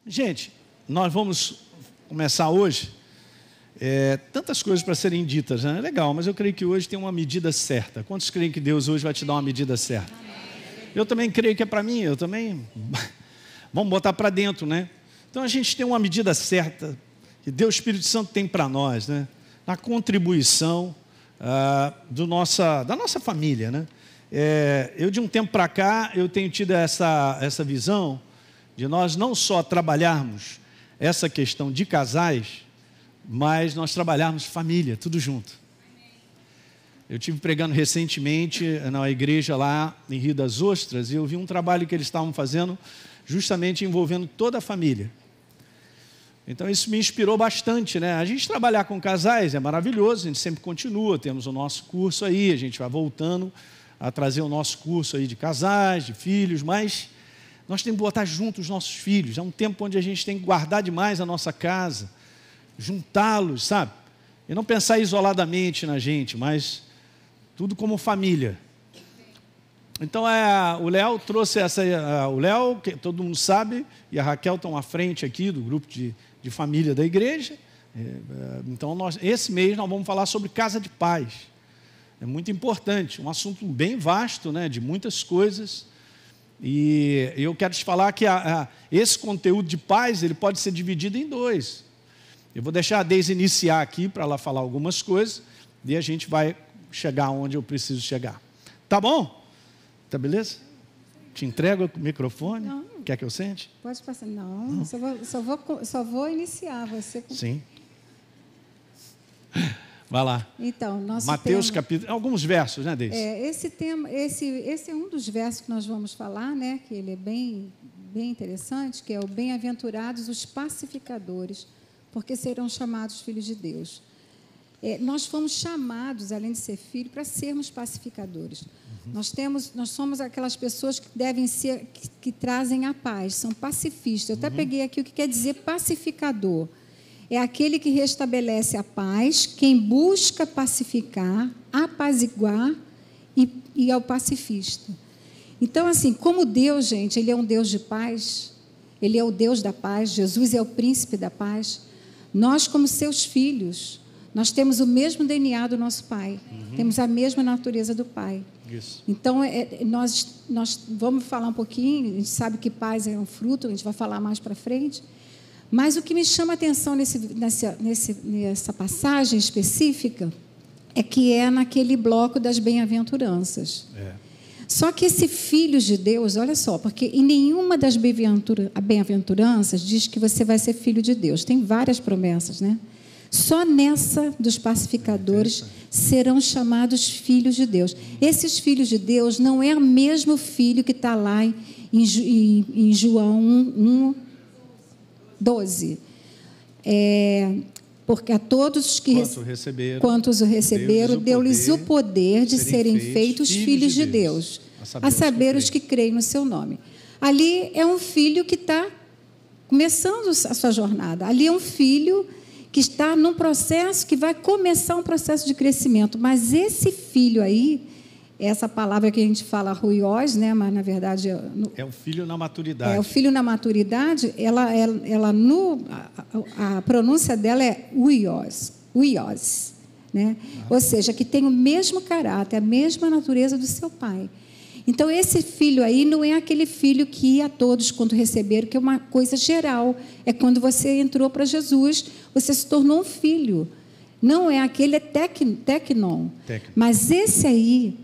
Gente, nós vamos começar hoje, tantas coisas para serem ditas, né? É legal, mas eu creio que hoje tem uma medida certa. Quantos creem que Deus hoje vai te dar uma medida certa? Eu também creio que é para mim, eu também. Vamos botar para dentro, né? Então a gente tem uma medida certa que Deus, Espírito Santo, tem para nós, né? Na contribuição da nossa família, né? Eu de um tempo para cá, eu tenho tido essa visão de nós não só trabalharmos essa questão de casais, mas nós trabalharmos família, tudo junto. Eu estive pregando recentemente na igreja lá em Rio das Ostras e eu vi um trabalho que eles estavam fazendo justamente envolvendo toda a família. Então isso me inspirou bastante, né? A gente trabalhar com casais é maravilhoso, a gente sempre continua, temos o nosso curso aí, a gente vai voltando a trazer o nosso curso aí de casais, de filhos, mas nós temos que botar junto os nossos filhos. É um tempo onde a gente tem que guardar demais a nossa casa, juntá-los, sabe? E não pensar isoladamente na gente, mas tudo como família. Então o Léo trouxe o Léo, que todo mundo sabe, e a Raquel estão à frente aqui do grupo de família da igreja. Então esse mês nós vamos falar sobre casa de paz. É muito importante, um assunto bem vasto, né, de muitas coisas. E eu quero te falar que esse conteúdo de paz, ele pode ser dividido em dois. Eu vou deixar a Deise iniciar aqui para ela falar algumas coisas e a gente vai chegar onde eu preciso chegar. Tá bom? Tá beleza? Te entrego o microfone. Não. Quer que eu sente? Pode passar. Não. Só vou iniciar você. Sim. Vai lá. Então, nosso Mateus tema, capítulo, alguns versos, né, Deise? Esse é um dos versos que nós vamos falar, né? Que ele é bem interessante, que é o bem-aventurados os pacificadores, porque serão chamados filhos de Deus. Nós fomos chamados, além de ser filho, para sermos pacificadores. Nós somos aquelas pessoas que devem ser, que trazem a paz, são pacifistas. Eu até peguei aqui o que quer dizer pacificador. É aquele que restabelece a paz, quem busca pacificar, apaziguar e é o pacifista. Então, assim, como Deus, gente, Ele é um Deus de paz, Ele é o Deus da paz, Jesus é o príncipe da paz. Nós, como seus filhos, nós temos o mesmo DNA do nosso Pai, temos a mesma natureza do Pai. Isso. Então, nós vamos falar um pouquinho, a gente sabe que paz é um fruto, a gente vai falar mais para frente. Mas o que me chama a atenção nessa passagem específica é que é naquele bloco das bem-aventuranças. Só que esse filho de Deus, olha só, porque em nenhuma das bem-aventuranças diz que você vai ser filho de Deus. Tem várias promessas, né? Só nessa dos pacificadores serão chamados filhos de Deus. Esses filhos de Deus não é o mesmo filho que está lá em João 1:12. Porque a todos que quantos o receberam, deu-lhes o poder de serem feitos filhos de Deus, a saber os que creem no seu nome. Ali é um filho que está começando a sua jornada. Ali é um filho que está num processo, que vai começar um processo de crescimento. Mas esse filho aí, essa palavra que a gente fala ruiós, né? Mas na verdade é o filho na maturidade. É o filho na maturidade. A pronúncia dela é uios, né? Ou seja, que tem o mesmo caráter, a mesma natureza do seu pai. Então esse filho aí não é aquele filho que a todos quando receberam, que é uma coisa geral. É quando você entrou para Jesus, você se tornou um filho. Não é aquele tecnon. Mas esse aí.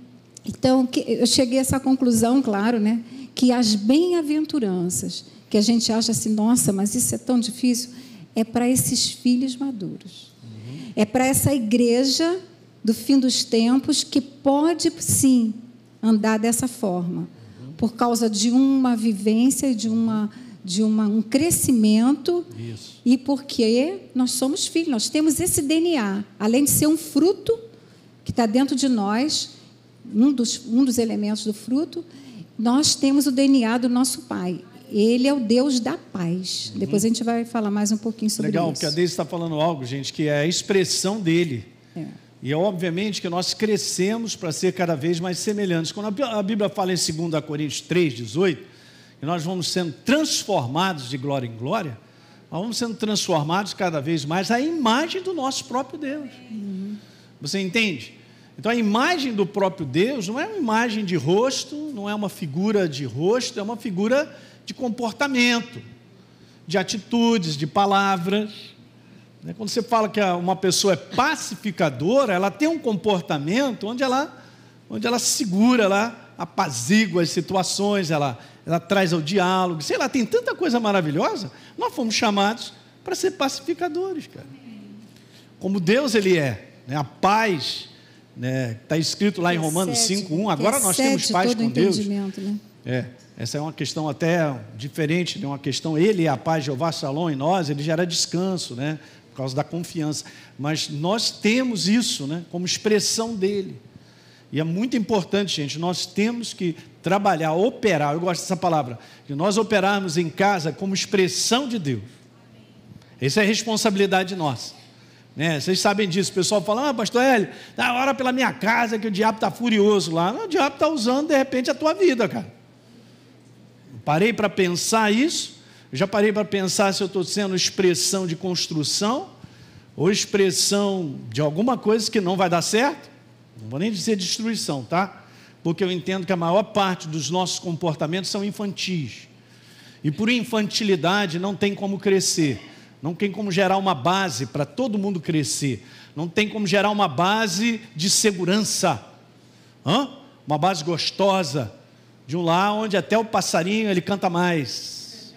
Então, eu cheguei a essa conclusão, claro, né, que as bem-aventuranças, que a gente acha assim, nossa, mas isso é tão difícil, é para esses filhos maduros. É para essa igreja do fim dos tempos que pode, sim, andar dessa forma, por causa de uma vivência, de um crescimento. Isso. E porque nós somos filhos, nós temos esse DNA, além de ser um fruto que está dentro de nós. Um dos elementos do fruto, nós temos o DNA do nosso Pai. Ele é o Deus da paz. Depois a gente vai falar mais um pouquinho sobre isso. Legal, porque a Deise está falando algo, gente, que é a expressão dele. E é obviamente que nós crescemos para ser cada vez mais semelhantes. Quando a Bíblia fala em 2 Coríntios 3:18, e nós vamos sendo transformados de glória em glória, nós vamos sendo transformados cada vez mais à imagem do nosso próprio Deus. Você entende? Então a imagem do próprio Deus não é uma imagem de rosto, não é uma figura de rosto, é uma figura de comportamento, de atitudes, de palavras. Quando você fala que uma pessoa é pacificadora, ela tem um comportamento onde ela segura, ela apazigua as situações, ela traz ao diálogo, sei lá, tem tanta coisa maravilhosa. Nós fomos chamados para ser pacificadores, cara. Como Deus ele é, né? A paz, né? Está escrito lá em Romanos 5:1. Agora nós temos paz com Deus. Né? Essa é uma questão até diferente, né? Uma questão, ele é a paz, Jeová Shalom em nós, ele gera descanso, né? Por causa da confiança. Mas nós temos isso, né? Como expressão dele. E é muito importante, gente, nós temos que trabalhar, operar, eu gosto dessa palavra, que nós operarmos em casa como expressão de Deus. Essa é a responsabilidade nossa. Né? Vocês sabem disso, o pessoal fala, pastor Hélio, ora pela minha casa que o diabo está furioso lá. Não, o diabo está usando, de repente, a tua vida, cara. Parei para pensar isso, eu já parei para pensar se eu estou sendo expressão de construção ou expressão de alguma coisa que não vai dar certo. Não vou nem dizer destruição, tá? Porque eu entendo que a maior parte dos nossos comportamentos são infantis. E por infantilidade não tem como crescer. Não tem como gerar uma base para todo mundo crescer. Não tem como gerar uma base de segurança. Uma base gostosa. De um lar onde até o passarinho ele canta mais.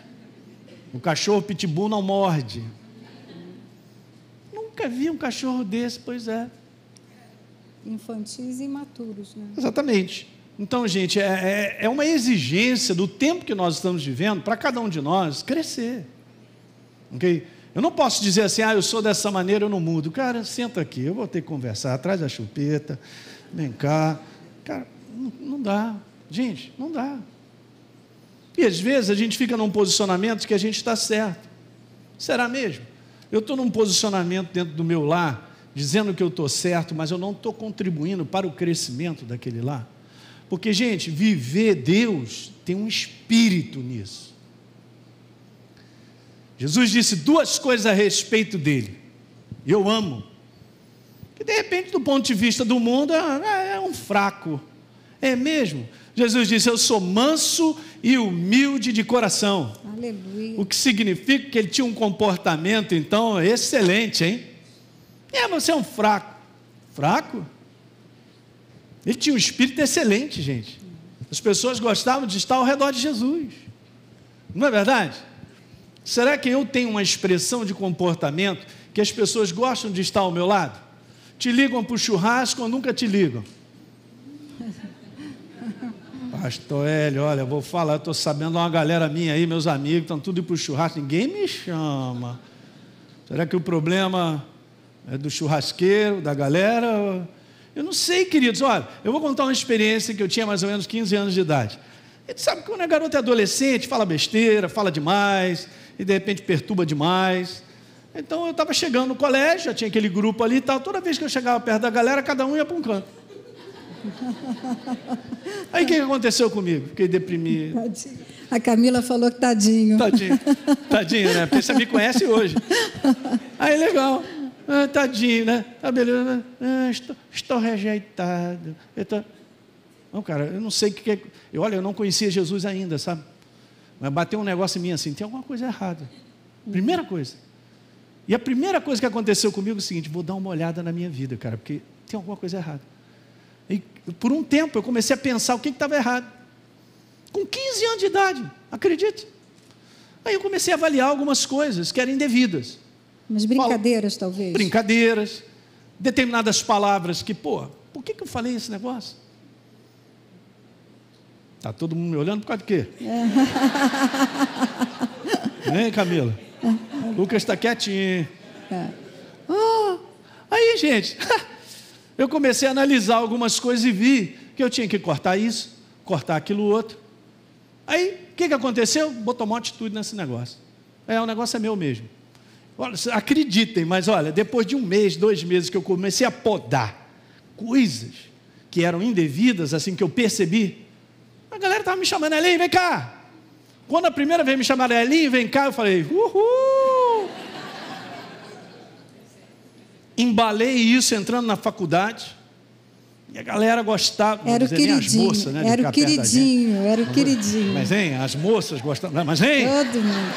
O cachorro pitbull não morde. Nunca vi um cachorro desse, pois é. Infantis e imaturos, né? Exatamente. Então, gente, é uma exigência do tempo que nós estamos vivendo para cada um de nós crescer. Ok? Eu não posso dizer assim, eu sou dessa maneira, eu não mudo. Cara, senta aqui, eu vou ter que conversar, traz a chupeta, vem cá. Cara, não dá. Gente, não dá. E às vezes a gente fica num posicionamento que a gente está certo. Será mesmo? Eu estou num posicionamento dentro do meu lar, dizendo que eu estou certo, mas eu não estou contribuindo para o crescimento daquele lar. Porque, gente, viver Deus tem um espírito nisso. Jesus disse 2 coisas a respeito dele. E eu amo. Que de repente, do ponto de vista do mundo, é um fraco. É mesmo? Jesus disse, eu sou manso e humilde de coração. Aleluia. O que significa que ele tinha um comportamento, então, excelente, hein? Você é um fraco. Fraco? Ele tinha um espírito excelente, gente. As pessoas gostavam de estar ao redor de Jesus. Não é verdade? Será que eu tenho uma expressão de comportamento que as pessoas gostam de estar ao meu lado? Te ligam para o churrasco ou nunca te ligam? Pastor Hélio, olha, eu vou falar, eu estou sabendo de uma galera minha aí, meus amigos, estão tudo indo para o churrasco, ninguém me chama. Será que o problema é do churrasqueiro, da galera? Eu não sei, queridos. Olha, eu vou contar uma experiência que eu tinha mais ou menos 15 anos de idade. A gente sabe que quando a garota é adolescente, fala besteira, fala demais, e de repente perturba demais. Então eu estava chegando no colégio, já tinha aquele grupo ali e tal, toda vez que eu chegava perto da galera, cada um ia para um canto. Aí o que aconteceu comigo? Fiquei deprimido. Tadinho. A Camila falou que tadinho. Tadinho, né? Porque você me conhece hoje. Aí legal. Tadinho, né? Tá beleza. Estou rejeitado. Não, cara, eu não sei o que é. Eu não conhecia Jesus ainda, sabe? Mas bateu um negócio em mim assim, tem alguma coisa errada. Primeira coisa. E a primeira coisa que aconteceu comigo é o seguinte, vou dar uma olhada na minha vida, cara, porque tem alguma coisa errada. E por um tempo eu comecei a pensar o que estava errado. Com 15 anos de idade, acredite. Aí eu comecei a avaliar algumas coisas que eram indevidas. Umas brincadeiras, talvez. Brincadeiras, determinadas palavras que, por que eu falei esse negócio? Está todo mundo me olhando por causa de quê? Hein, Camila? Lucas está quietinho. Aí, gente, eu comecei a analisar algumas coisas e vi que eu tinha que cortar isso, cortar aquilo outro. Aí, o que aconteceu? Vou tomar uma atitude nesse negócio. O negócio é meu mesmo. Olha, acreditem, mas olha, depois de 1 mês, 2 meses que eu comecei a podar coisas que eram indevidas, assim que eu percebi, a galera estava me chamando ali, vem cá. Quando a primeira vez me chamaram, Elinho, vem cá, eu falei, uhul! Embalei isso entrando na faculdade. E a galera gostava. Era o queridinho, as moças, né, era o queridinho, era o queridinho. Mas, hein, as moças gostavam. Mas, hein? Todo mundo.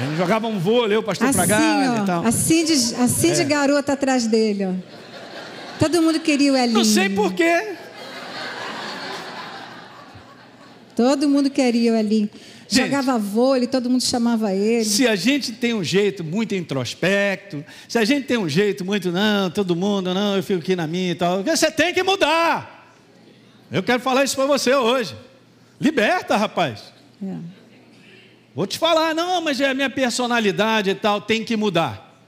Eles jogavam vôlei, o pastor pra cá e tal. Assim de garota atrás dele, ó. Todo mundo queria o Elinho. Não sei porquê. Todo mundo queria o Elinho. Gente, jogava vôlei, todo mundo chamava ele. Se a gente tem um jeito muito introspecto, se a gente tem um jeito muito, não, todo mundo, não, eu fico aqui na minha e tal, você tem que mudar. Eu quero falar isso para você hoje. Liberta, rapaz. É. Vou te falar, não, mas é a minha personalidade e tal, tem que mudar.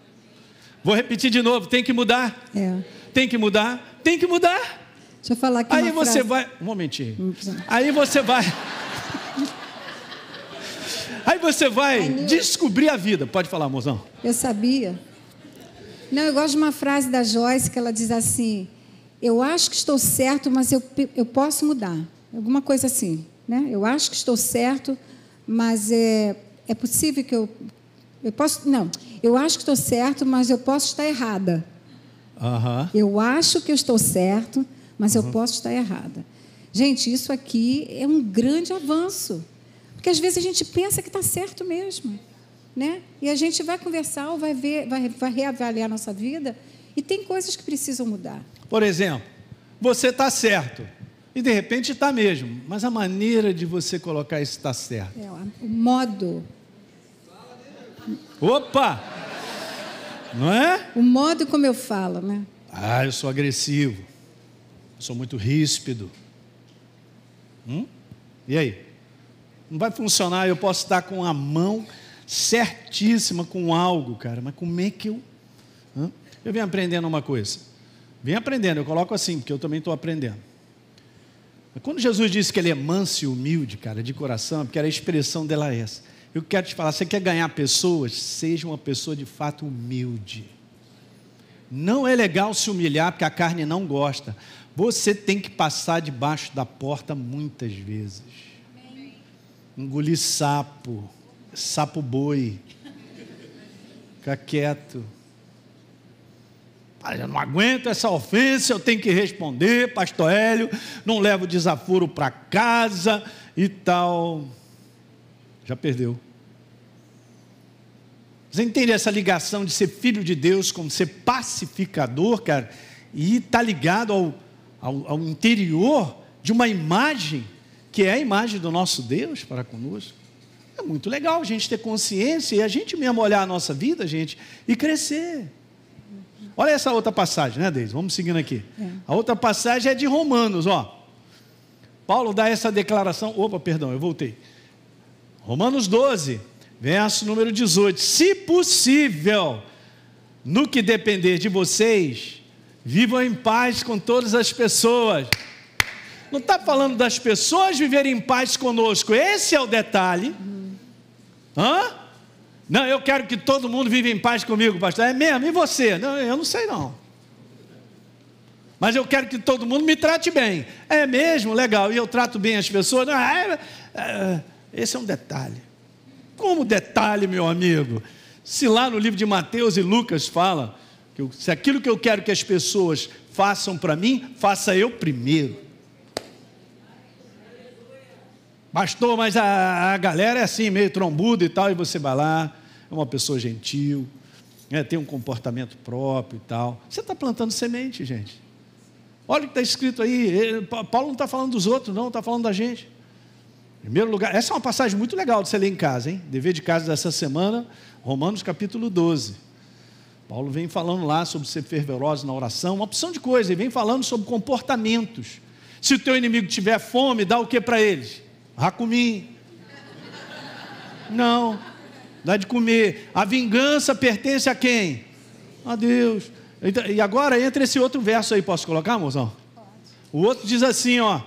Vou repetir de novo, tem que mudar. É. Tem que mudar, tem que mudar. Deixa eu falar aqui Aí uma você frase. vai, um momentinho. Aí você vai descobrir a vida. Pode falar, mozão. Eu sabia. Não, eu gosto de uma frase da Joyce que ela diz assim: eu acho que estou certo, mas eu posso mudar. Alguma coisa assim, né? Eu acho que estou certo, mas é possível que eu posso... Não, eu acho que estou certo, mas eu posso estar errada. Eu acho que eu estou certo, mas eu posso estar errada. Gente, isso aqui é um grande avanço. Porque às vezes a gente pensa que está certo mesmo, né? E a gente vai conversar, ou vai reavaliar a nossa vida, e tem coisas que precisam mudar. Por exemplo, você está certo, e de repente está mesmo, mas a maneira de você colocar isso está certo. O modo. Opa! Não é? O modo como eu falo, né? Ah, eu sou agressivo, eu sou muito ríspido. E aí? Não vai funcionar, eu posso estar com a mão certíssima com algo, cara, mas como é que eu... Eu venho aprendendo uma coisa. Venho aprendendo, eu coloco assim, porque eu também estou aprendendo. Mas quando Jesus disse que ele é manso e humilde, cara, de coração, porque era a expressão dela essa. Eu quero te falar, você quer ganhar pessoas? Seja uma pessoa de fato humilde. Não é legal se humilhar, porque a carne não gosta. Você tem que passar debaixo da porta muitas vezes. Engolir sapo boi, ficar quieto. Eu não aguento essa ofensa, eu tenho que responder, pastor Hélio, não levo desaforo para casa e tal. Já perdeu. Você entende essa ligação de ser filho de Deus, como ser pacificador, cara, e está ligado ao interior de uma imagem, que é a imagem do nosso Deus para conosco. É muito legal a gente ter consciência e a gente mesmo olhar a nossa vida, gente, e crescer. Olha essa outra passagem, né, Deise? Vamos seguindo aqui. A outra passagem é de Romanos, ó. Paulo dá essa declaração. Eu voltei. Romanos 12, verso número 18. Se possível, no que depender de vocês, vivam em paz com todas as pessoas. Não está falando das pessoas viverem em paz conosco, esse é o detalhe. Não, eu quero que todo mundo viva em paz comigo, pastor. É mesmo? E você? Não, eu não sei não. Mas eu quero que todo mundo me trate bem. É mesmo? Legal. E eu trato bem as pessoas? Esse é um detalhe. Como detalhe, meu amigo? Se lá no livro de Mateus e Lucas fala que se aquilo que eu quero que as pessoas façam para mim, faça eu primeiro. Pastor, mas a galera é assim, meio trombuda e tal, e você vai lá, é uma pessoa gentil, tem um comportamento próprio e tal. Você está plantando semente, gente. Olha o que está escrito aí. Paulo não está falando dos outros, não, está falando da gente. Em primeiro lugar, essa é uma passagem muito legal de você ler em casa, hein? Dever de casa dessa semana, Romanos capítulo 12. Paulo vem falando lá sobre ser fervoroso na oração, uma opção de coisa, e vem falando sobre comportamentos. Se o teu inimigo tiver fome, dá o que para eles? Racumim. Não, dá de comer. A vingança pertence a quem? A Deus. E agora entra esse outro verso aí, posso colocar, mozão? O outro diz assim, ó: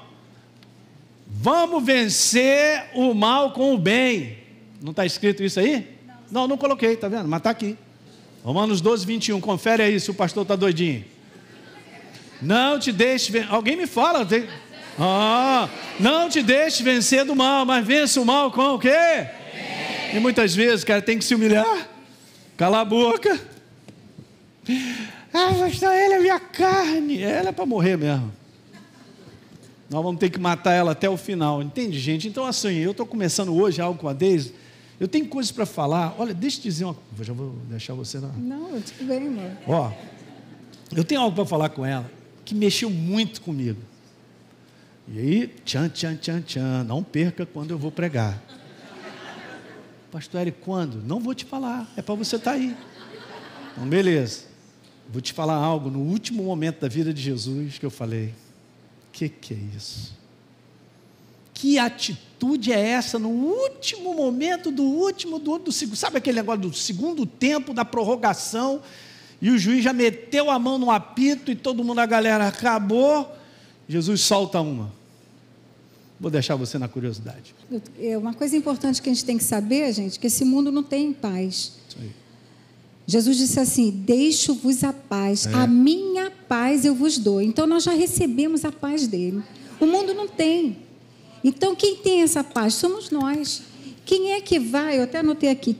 vamos vencer o mal com o bem. Não está escrito isso aí? Não coloquei, tá vendo? Mas está aqui. Romanos 12, 21, confere aí se o pastor está doidinho. Não te deixe ver. Alguém me fala. Não te deixe vencer do mal, mas vença o mal com o quê? E muitas vezes o cara tem que se humilhar, calar a boca. Pastor, ela é minha carne. Ela é para morrer mesmo. Nós vamos ter que matar ela até o final. Entende, gente? Então assim, eu estou começando hoje algo com a Deise. Eu tenho coisas para falar. Olha, deixa eu dizer uma coisa. Já vou deixar você na... Não, tudo bem, amor. Eu tenho algo para falar com ela que mexeu muito comigo. E aí, tchan, não perca quando eu vou pregar. Pastor Eric, quando? Não vou te falar, é para você estar aí. Então, beleza. Vou te falar algo no último momento da vida de Jesus que eu falei. Que é isso? Que atitude é essa no último momento do segundo? Sabe aquele negócio do segundo tempo da prorrogação? E o juiz já meteu a mão no apito e todo mundo, a galera, acabou. Jesus solta uma. Vou deixar você na curiosidade. Uma coisa importante que a gente tem que saber, gente, que esse mundo não tem paz. Isso aí. Jesus disse assim, deixo-vos a paz, a minha paz eu vos dou. Então nós já recebemos a paz dele. O mundo não tem. Então quem tem essa paz somos nós. Quem é que vai, eu até anotei aqui,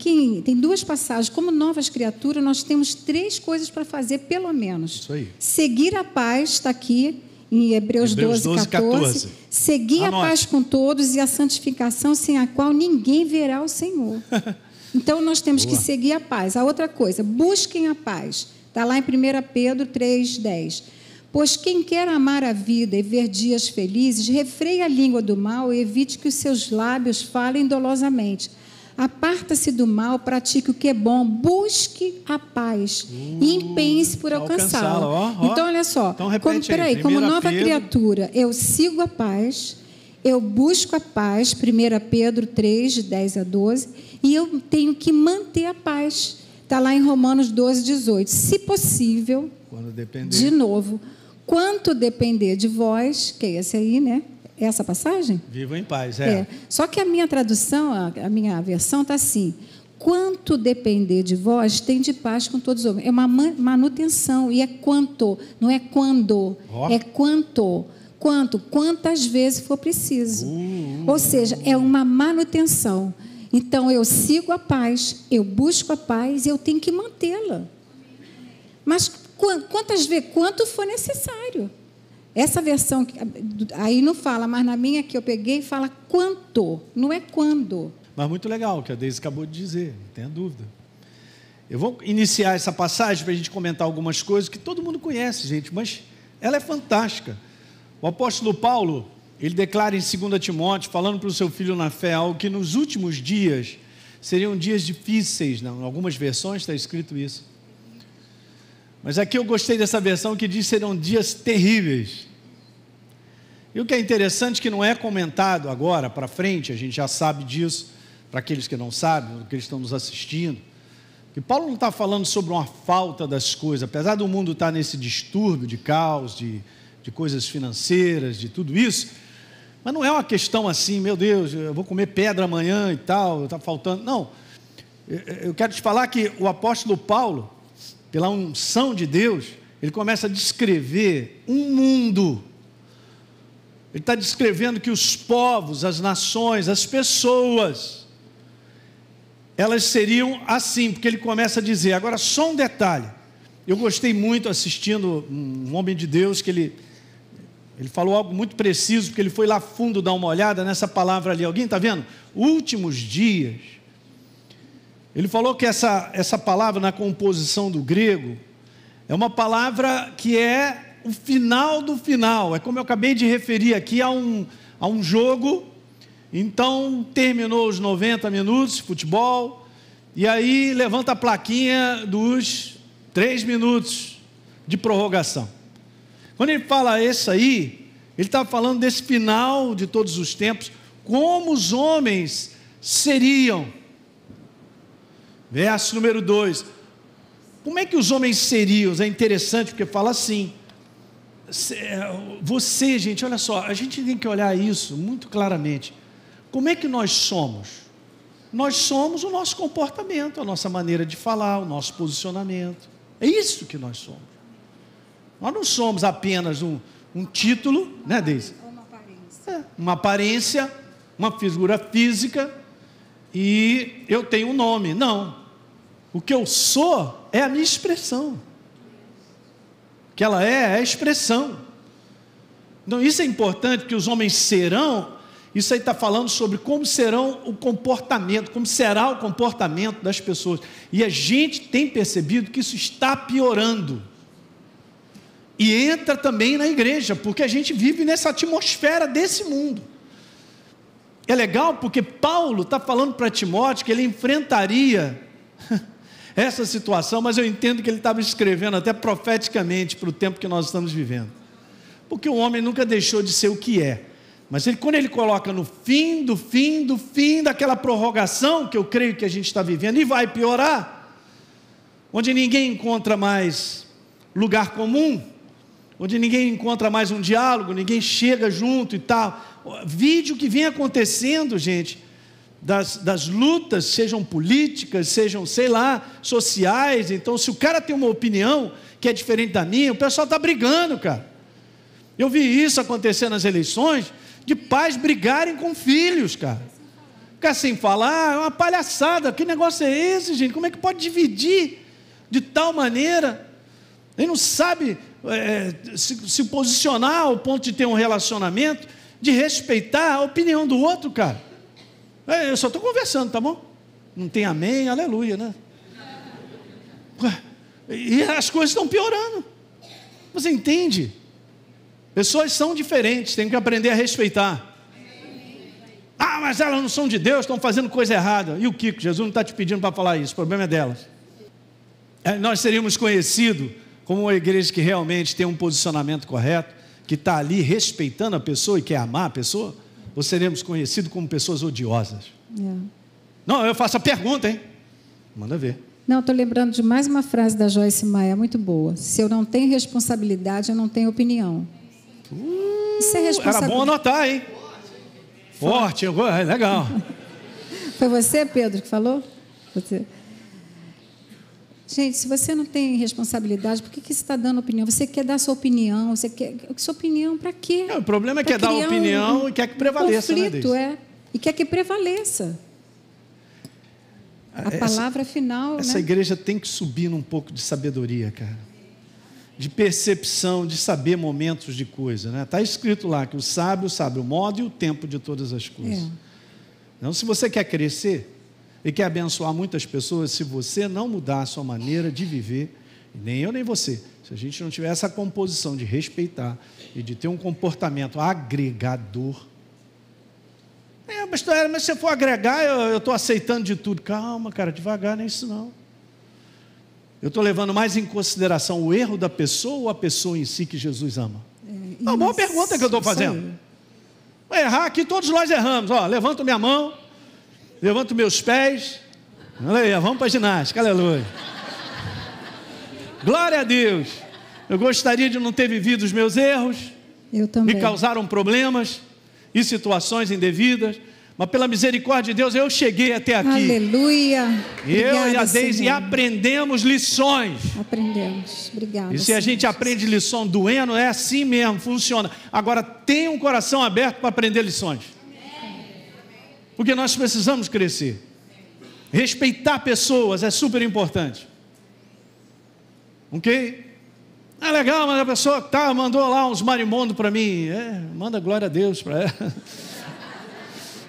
tem duas passagens, como novas criaturas, nós temos 3 coisas para fazer, pelo menos. Isso aí. Seguir a paz, está aqui em Hebreus 12, 14. Seguir a paz com todos e a santificação, sem a qual ninguém verá o Senhor. Então, nós temos que seguir a paz. A outra coisa, busquem a paz. Está lá em 1 Pedro 3,10. Pois quem quer amar a vida e ver dias felizes, refreie a língua do mal e evite que os seus lábios falem dolosamente. Aparta-se do mal, pratique o que é bom, busque a paz e empenhe-se por alcançá-la. Então, olha só, então, como nova criatura, eu sigo a paz, eu busco a paz, 1 Pedro 3, de 10 a 12, e eu tenho que manter a paz. Está lá em Romanos 12, 18. Se possível, de novo, quanto depender de vós, que é esse aí, né? Essa passagem? Vivam em paz, Só que a minha tradução, a minha versão está assim, quanto depender de vós, tem de paz com todos os homens. É uma manutenção, e é quanto, não é quando, é quanto. Quantas vezes for preciso. Ou seja, é uma manutenção. Então, eu sigo a paz, eu busco a paz e eu tenho que mantê-la. Mas quantas vezes, quanto for necessário. Essa versão, aí não fala, mas na minha que eu peguei, fala quanto, não é quando. Mas muito legal o que a Deise acabou de dizer, não tenha dúvida. Eu vou iniciar essa passagem para a gente comentar algumas coisas que todo mundo conhece, gente, mas ela é fantástica. O apóstolo Paulo, ele declara em 2 Timóteo, falando para o seu filho na fé, algo que nos últimos dias seriam dias difíceis, não? Em algumas versões está escrito isso. Mas aqui eu gostei dessa versão que diz que serão dias terríveis. E o que é interessante que não é comentado agora, para frente, a gente já sabe disso, para aqueles que não sabem, que estão nos assistindo, que Paulo não está falando sobre uma falta das coisas, apesar do mundo estar nesse distúrbio de caos, de coisas financeiras, de tudo isso, mas não é uma questão assim, meu Deus, eu vou comer pedra amanhã e tal, está faltando, não. Eu quero te falar que o apóstolo Paulo, pela unção de Deus, ele começa a descrever um mundo. Ele está descrevendo que os povos, as nações, as pessoas, elas seriam assim, porque ele começa a dizer, agora só um detalhe, eu gostei muito assistindo um homem de Deus, que ele falou algo muito preciso, porque ele foi lá fundo dar uma olhada nessa palavra ali, alguém está vendo? Últimos dias. Ele falou que essa palavra na composição do grego é uma palavra que é o final do final. É como eu acabei de referir aqui a um jogo. Então terminou os 90 minutos de futebol e aí levanta a plaquinha dos 3 minutos de prorrogação. Quando ele fala isso aí, ele está falando desse final de todos os tempos, como os homens seriam. Verso número 2. Como é que os homens seriam? É interessante porque fala assim. Você, gente, olha só, a gente tem que olhar isso muito claramente. Como é que nós somos? Nós somos o nosso comportamento, a nossa maneira de falar, o nosso posicionamento. É isso que nós somos. Nós não somos apenas um título, né, Deise? Uma aparência. Uma aparência, uma figura física, e eu tenho um nome. Não. O que eu sou é a minha expressão. O que ela é a expressão. Então isso é importante, que os homens serão. Isso aí está falando sobre como serão o comportamento, como será o comportamento das pessoas. E a gente tem percebido que isso está piorando. E entra também na igreja, porque a gente vive nessa atmosfera desse mundo. É legal porque Paulo está falando para Timóteo que ele enfrentaria essa situação, mas eu entendo que ele estava escrevendo até profeticamente para o tempo que nós estamos vivendo. Porque o homem nunca deixou de ser o que é. Mas quando ele coloca no fim daquela prorrogação, que eu creio que a gente está vivendo, e vai piorar, onde ninguém encontra mais lugar comum, onde ninguém encontra mais um diálogo, ninguém chega junto e tal. Vídeo que vem acontecendo, gente, das lutas, sejam políticas, sejam, sei lá, sociais. Então, se o cara tem uma opinião que é diferente da minha, o pessoal está brigando, cara. Eu vi isso acontecer nas eleições, de pais brigarem com filhos, cara. Ficar sem falar é uma palhaçada. Que negócio é esse, gente? Como é que pode dividir de tal maneira? Ele não sabe se posicionar ao ponto de ter um relacionamento, de respeitar a opinião do outro, cara. Eu só estou conversando, tá bom? Não tem amém, aleluia, né? E as coisas estão piorando. Você entende? Pessoas são diferentes, tem que aprender a respeitar. Ah, mas elas não são de Deus, estão fazendo coisa errada. E o Kiko? Jesus não está te pedindo para falar isso, o problema é delas. Nós seríamos conhecidos como uma igreja que realmente tem um posicionamento correto, que está ali respeitando a pessoa e quer amar a pessoa, ou seremos conhecidos como pessoas odiosas? Não, eu faço a pergunta, hein? Manda ver. Não, estou lembrando de mais uma frase da Joyce Meyer, muito boa. Se eu não tenho responsabilidade, eu não tenho opinião. Isso é responsabilidade. Era bom anotar, hein? Forte, legal. Foi você, Pedro, que falou? Você. Gente, se você não tem responsabilidade, por que você está dando opinião? Você quer dar sua opinião, você quer... Sua opinião para quê? O problema é que dar opinião e quer que prevaleça. Conflito, e quer que prevaleça. A palavra final, essa igreja tem que subir num pouco de sabedoria, cara. De percepção, de saber momentos de coisa, né? Está escrito lá que o sábio sabe o modo e o tempo de todas as coisas. Então, se você quer crescer e quer abençoar muitas pessoas, se você não mudar a sua maneira de viver, nem eu nem você, se a gente não tiver essa composição de respeitar e de ter um comportamento agregador. Pastor, mas se eu for agregar, eu estou aceitando de tudo. Calma, cara, devagar, não é isso não. Eu estou levando mais em consideração o erro da pessoa ou a pessoa em si que Jesus ama? Uma boa pergunta que eu estou fazendo. Vai errar aqui, todos nós erramos. Levanto minha mão, levanto meus pés. Aleluia, vamos para a ginástica, aleluia. Glória a Deus. Eu gostaria de não ter vivido os meus erros. Eu também. Me causaram problemas e situações indevidas. Mas pela misericórdia de Deus, eu cheguei até aqui. Aleluia. Eu e a Deise aprendemos lições. Aprendemos. Obrigada. E se a gente aprende lição doendo, é assim mesmo, funciona. Agora, tenha um coração aberto para aprender lições. Porque nós precisamos crescer. Respeitar pessoas é super importante. Ok? Legal, mas a pessoa mandou lá uns marimbondos para mim. Manda glória a Deus para ela.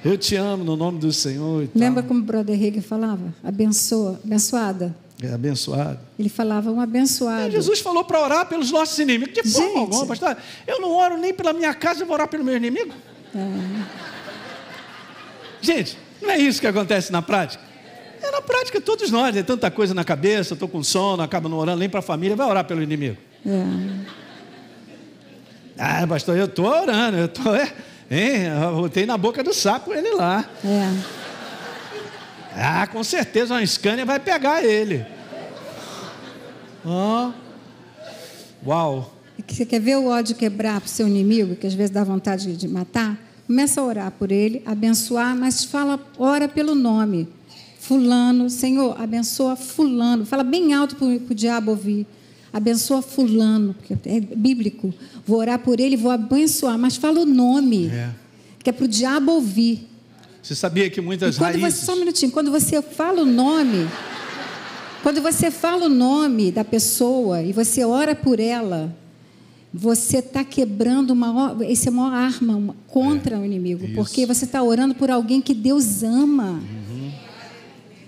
Eu te amo no nome do Senhor. Lembra como o brother Hagin falava? Abençoada. Abençoado. Ele falava um abençoado. Jesus falou para orar pelos nossos inimigos. De forma alguma, pastor. Eu não oro nem pela minha casa, eu vou orar pelo meu inimigo. Gente, não é isso que acontece na prática? Na prática, todos nós, tem tanta coisa na cabeça, estou com sono, acaba não orando nem para a família, vai orar pelo inimigo. Pastor, eu estou orando, eu botei na boca do sapo ele lá. Com certeza uma Scania vai pegar ele. Uau. Você quer ver o ódio quebrar para o seu inimigo, que às vezes dá vontade de matar? Começa a orar por ele, abençoar, mas ora pelo nome. Fulano, Senhor, abençoa fulano. Fala bem alto para o diabo ouvir. Abençoa fulano, porque é bíblico. Vou orar por ele, vou abençoar, mas fala o nome. que é para o diabo ouvir. Você sabia que muitas raízes... Só um minutinho, quando você fala o nome da pessoa e você ora por ela, você está quebrando essa é a maior arma contra o inimigo, isso. Porque você está orando por alguém que Deus ama.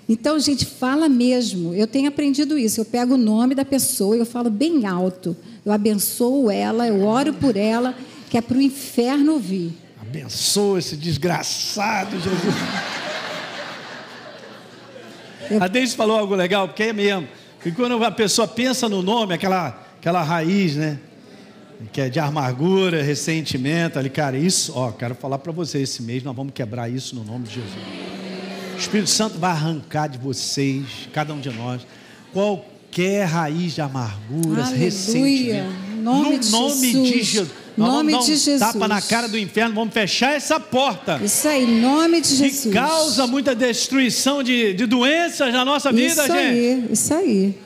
Então, gente, fala mesmo. Eu tenho aprendido isso. Eu pego o nome da pessoa e eu falo bem alto. Eu abençoo ela, eu oro por ela, que é para o inferno ouvir. Abençoa esse desgraçado, Jesus. A Deise falou algo legal, porque é mesmo. E quando a pessoa pensa no nome, aquela raiz, né? Que é de amargura, ressentimento, ali, cara, isso, quero falar para você, esse mês nós vamos quebrar isso no nome de Jesus. O Espírito Santo vai arrancar de vocês, cada um de nós, qualquer raiz de amarguras, ressentimento. No nome de Jesus. Nome de Jesus. Tapa na cara do inferno, vamos fechar essa porta. Isso aí, em nome de Jesus. Que causa muita destruição de doenças na nossa vida, gente. Isso aí.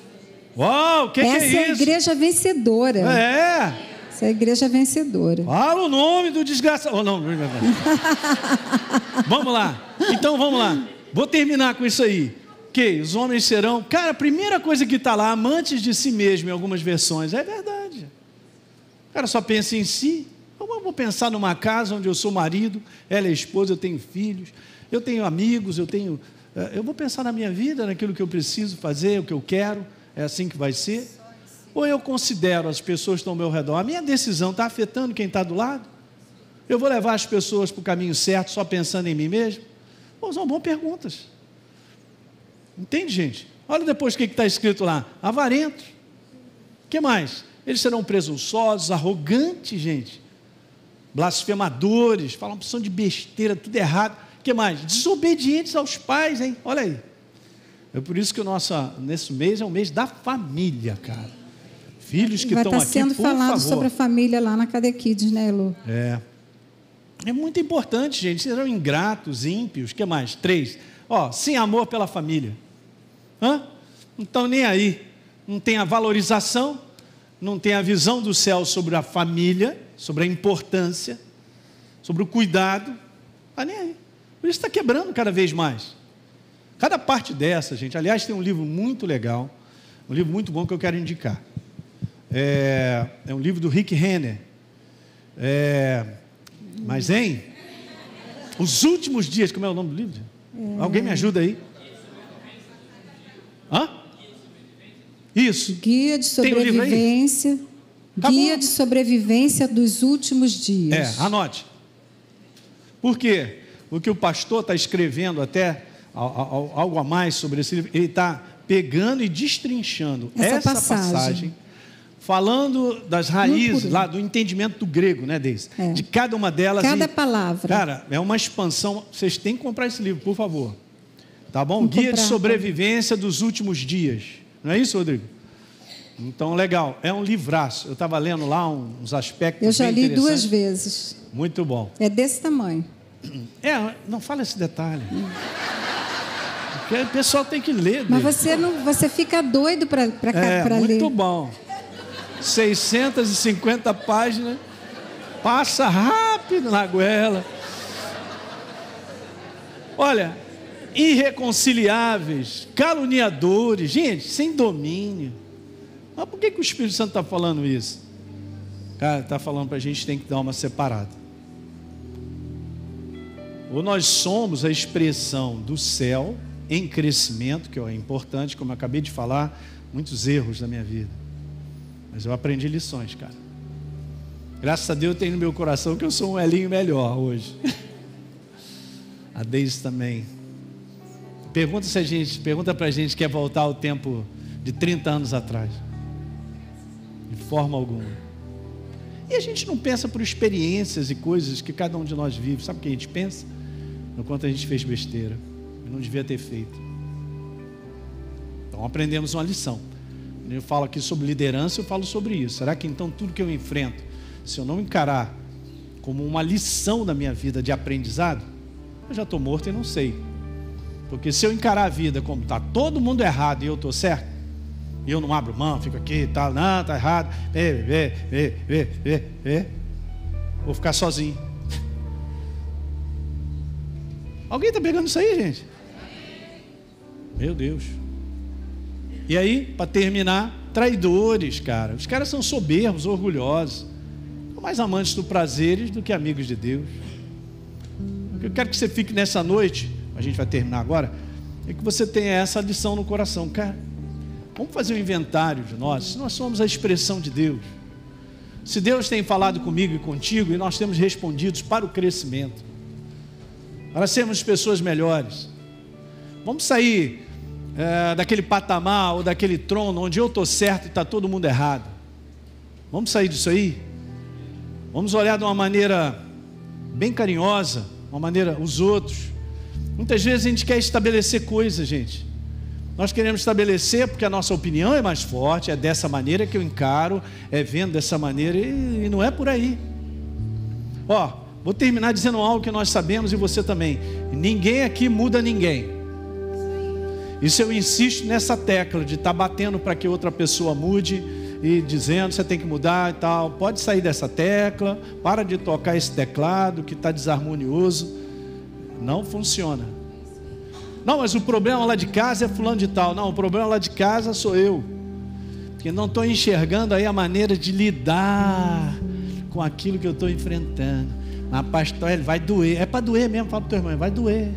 Uau, o que é isso? Essa é a igreja vencedora. Essa é a igreja vencedora. Fala o nome do desgraçado. Vamos lá. Então vamos lá. Vou terminar com isso aí. Que os homens serão... Cara, a primeira coisa que está lá, amantes de si mesmo, em algumas versões, é verdade. O cara só pensa em si. Eu vou pensar numa casa onde eu sou marido, ela é esposa, eu tenho filhos, eu tenho amigos, eu vou pensar na minha vida, naquilo que eu preciso fazer, o que eu quero, é assim que vai ser. Ou eu considero as pessoas que estão ao meu redor, a minha decisão está afetando quem está do lado? Eu vou levar as pessoas para o caminho certo só pensando em mim mesmo? São boas perguntas. Entende, gente? Olha depois o que está escrito lá. Avarentos. O que mais? Eles serão presunçosos, arrogantes, gente. Blasfemadores, falam uma opção de besteira, tudo errado. O que mais? Desobedientes aos pais, hein? Olha aí. É por isso que nesse mês é um mês da família, cara. Filhos que estão aqui, por favor. Vai estar sendo falado sobre a família lá na Cadequides, né, Lu? É muito importante, gente. Serão ingratos, ímpios. O que mais? 3. Sem amor pela família. Não estão nem aí. Não tem a valorização, não tem a visão do céu sobre a família, sobre a importância, sobre o cuidado. Está nem aí. Por isso está quebrando cada vez mais. Cada parte dessa, gente. Aliás, tem um livro muito legal, um livro muito bom que eu quero indicar. É um livro do Rick Renner. Mas Os Últimos Dias, como é o nome do livro? Alguém me ajuda aí? Isso. Guia de sobrevivência. Guia de sobrevivência dos últimos dias. Anote. Por quê? Porque o pastor está escrevendo até algo a mais sobre esse livro. Ele está pegando e destrinchando essa passagem, falando das raízes lá do entendimento do grego, né, Deise? De cada uma delas. Cada palavra. Cara, é uma expansão. Vocês têm que comprar esse livro, por favor. Tá bom? Guia de sobrevivência dos últimos dias. Não é isso, Rodrigo? Então, legal. É um livraço. Eu estava lendo lá uns aspectos. Eu já li 2 vezes. Muito bom. É desse tamanho. Não fala esse detalhe. Porque o pessoal tem que ler. Mas você fica doido para ler. Muito bom. 650 páginas. Passa rápido na goela. Olha, irreconciliáveis, caluniadores, gente, sem domínio. Mas por que o Espírito Santo está falando isso? Cara, está falando para a gente tem que dar uma separada. Ou nós somos a expressão do céu em crescimento, que é importante, como eu acabei de falar, muitos erros na minha vida. Mas eu aprendi lições, cara. Graças a Deus eu tenho no meu coração que eu sou um elinho melhor hoje. A Deise também. Pergunta pra gente quer voltar ao tempo de 30 anos atrás. De forma alguma. E a gente não pensa por experiências e coisas que cada um de nós vive. Sabe o que a gente pensa? No quanto a gente fez besteira. E não devia ter feito. Então aprendemos uma lição. Quando eu falo aqui sobre liderança, eu falo sobre isso. Será que então tudo que eu enfrento, se eu não encarar como uma lição da minha vida de aprendizado, eu já estou morto e não sei. Porque se eu encarar a vida como está todo mundo errado e eu estou certo, e eu não abro mão, fico aqui e tal, não, está errado, vou ficar sozinho. Alguém está pegando isso aí, gente? Meu Deus. E aí, para terminar, traidores, cara. Os caras são soberbos, orgulhosos. São mais amantes do prazeres do que amigos de Deus. O que eu quero que você fique nessa noite, a gente vai terminar agora, é que você tenha essa lição no coração. Cara, vamos fazer um inventário de nós. Nós somos a expressão de Deus. Se Deus tem falado comigo e contigo, e nós temos respondido para o crescimento, para sermos pessoas melhores. Vamos sair daquele patamar ou daquele trono onde eu estou certo e está todo mundo errado. Vamos sair disso aí. Vamos olhar de uma maneira bem carinhosa, uma maneira os outros. Muitas vezes a gente quer estabelecer coisas, gente. Nós queremos estabelecer porque a nossa opinião é mais forte, é dessa maneira que eu encaro, é vendo dessa maneira, e não é por aí. Ó, vou terminar dizendo algo que nós sabemos e você também. Ninguém aqui muda ninguém. Isso eu insisto nessa tecla de estar batendo para que outra pessoa mude e dizendo você tem que mudar e tal. Pode sair dessa tecla, para de tocar esse teclado que está desarmonioso. Não funciona. Não, mas o problema lá de casa é fulano de tal. Não, o problema lá de casa sou eu, porque não estou enxergando aí a maneira de lidar com aquilo que eu estou enfrentando. Mas pastor, ele vai doer. É para doer mesmo, fala para o teu irmão, vai doer.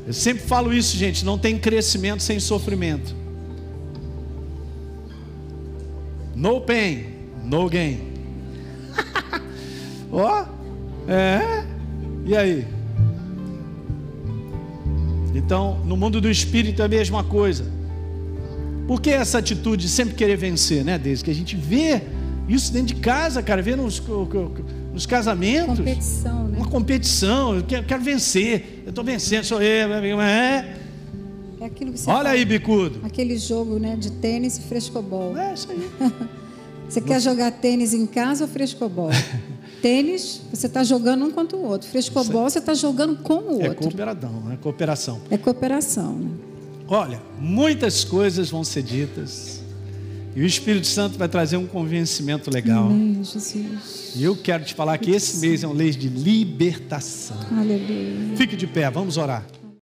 Eu sempre falo isso, gente, não tem crescimento sem sofrimento. No pain, no gain. Ó, e aí? Então, no mundo do espírito é a mesma coisa. Por que essa atitude de sempre querer vencer, né, Deise? Que a gente vê isso dentro de casa, cara, vê nos casamentos. Competição, né? Uma competição, eu quero vencer, eu estou vencendo, sou eu. É aquilo que você olha fala, aí, bicudo. aquele jogo, né, de tênis e frescobol. É isso aí. Você quer jogar tênis em casa ou frescobol? Tênis, você está jogando um contra o outro. Frescobol, você está jogando com o outro. É cooperação. É cooperação, né? Olha, muitas coisas vão ser ditas e o Espírito Santo vai trazer um convencimento legal. Amém, Jesus. E eu quero te falar que esse mês é um mês de libertação. Aleluia. Fique de pé, vamos orar.